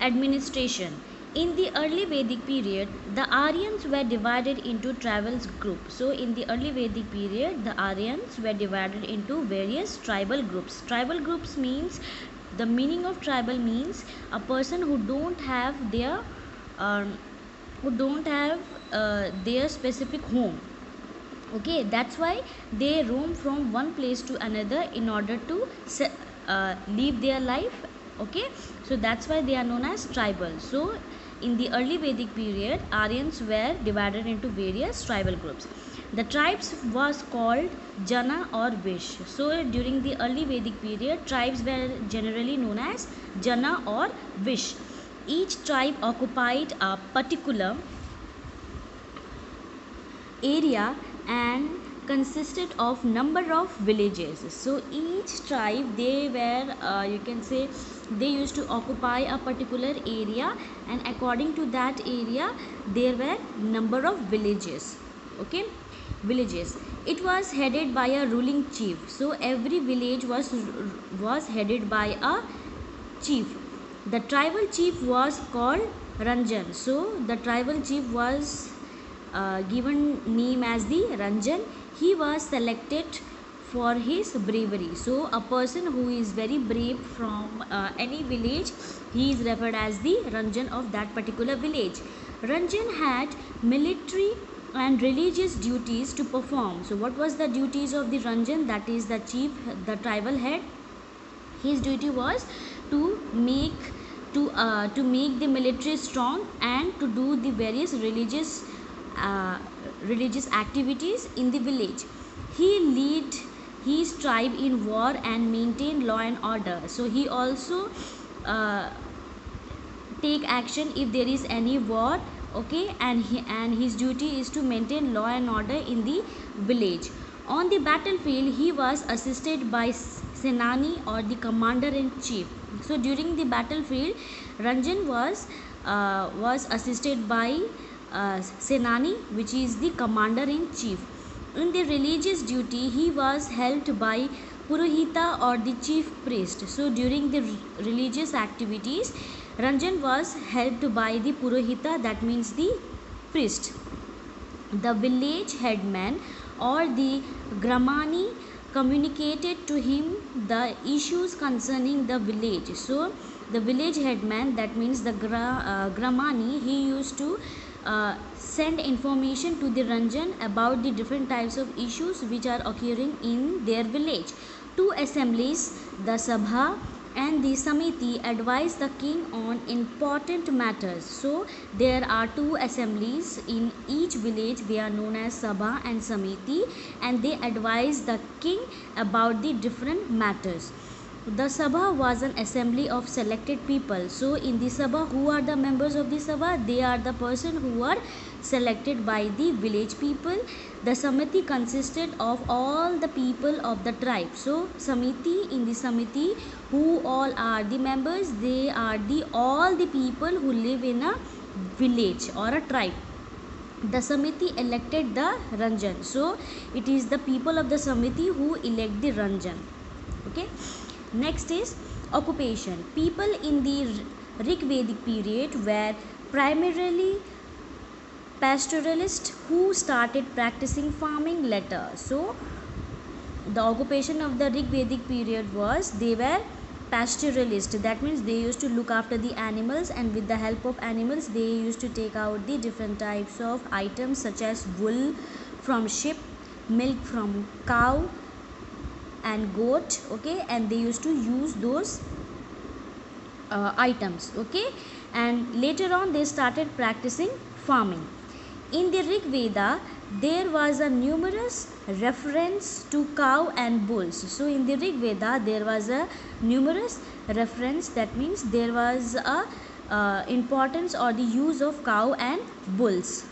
administration. In the early Vedic period, the Aryans were divided into tribal groups. So, in the early Vedic period, the Aryans were divided into various tribal groups. Tribal groups means, the meaning of tribal means a person who don't have um, their specific home. Okay, that's why they roam from one place to another in order to live their life. Okay, so that's why they are known as tribal. So in the early Vedic period, Aryans were divided into various tribal groups. The tribes was called Jana or Vish. So during the early Vedic period, tribes were generally known as Jana or Vish. Each tribe occupied a particular area and consisted of number of villages. So each tribe, they were you can say, they used to occupy a particular area, and according to that area there were number of villages. Okay, villages. It was headed by a ruling chief. So every village was headed by a chief. The tribal chief was called Ranjan. So the tribal chief was given name as the Ranjan. He was selected for his bravery. So a person who is very brave from any village, he is referred as the Ranjan of that particular village. Ranjan had military and religious duties to perform. So what was the duties of the Ranjan? That is the chief, the tribal head. His duty was to make the military strong and to do the various religious activities in the village. He lead his tribe in war and maintain law and order. So he also take action if there is any war. Okay, and his duty is to maintain law and order in the village. On the battlefield, he was assisted by Senani or the commander in chief. So during the battlefield, Ranjan was assisted by Senani, which is the commander in chief. In the religious duty, he was helped by Purohita or the chief priest. So during the religious activities, Ranjan was helped by the Purohita, that means the priest. The village headman or the Gramani communicated to him the issues concerning the village. So the village headman, that means the Gramani, he used to send information to the Ranjan about the different types of issues which are occurring in their village. Two assemblies, the Sabha and the Samiti, advise the king on important matters. So there are two assemblies in each village. They are known as Sabha and Samiti, and they advise the king about the different matters. The Sabha was an assembly of selected people. So in the Sabha, who are the members of the Sabha? They are the person who are selected by the village people. The Samiti consisted of all the people of the tribe. So Samiti, in the Samiti, who all are the members? They are all the people who live in a village or a tribe. The Samiti elected the Ranjan. So it is the people of the Samiti who elect the Ranjan. Okay. Next is occupation. People in the Rig Vedic period were primarily pastoralists who started practicing farming later. So the occupation of the Rig Vedic period was, they were pastoralists. That means they used to look after the animals, and with the help of animals they used to take out the different types of items such as wool from sheep, milk from cow and goat. Okay, and they used to use those items. Okay, and later on they started practicing farming. In the Rig Veda, there was a numerous reference to cow and bulls. So in the Rig Veda, there was a numerous reference. That means there was a importance or the use of cow and bulls.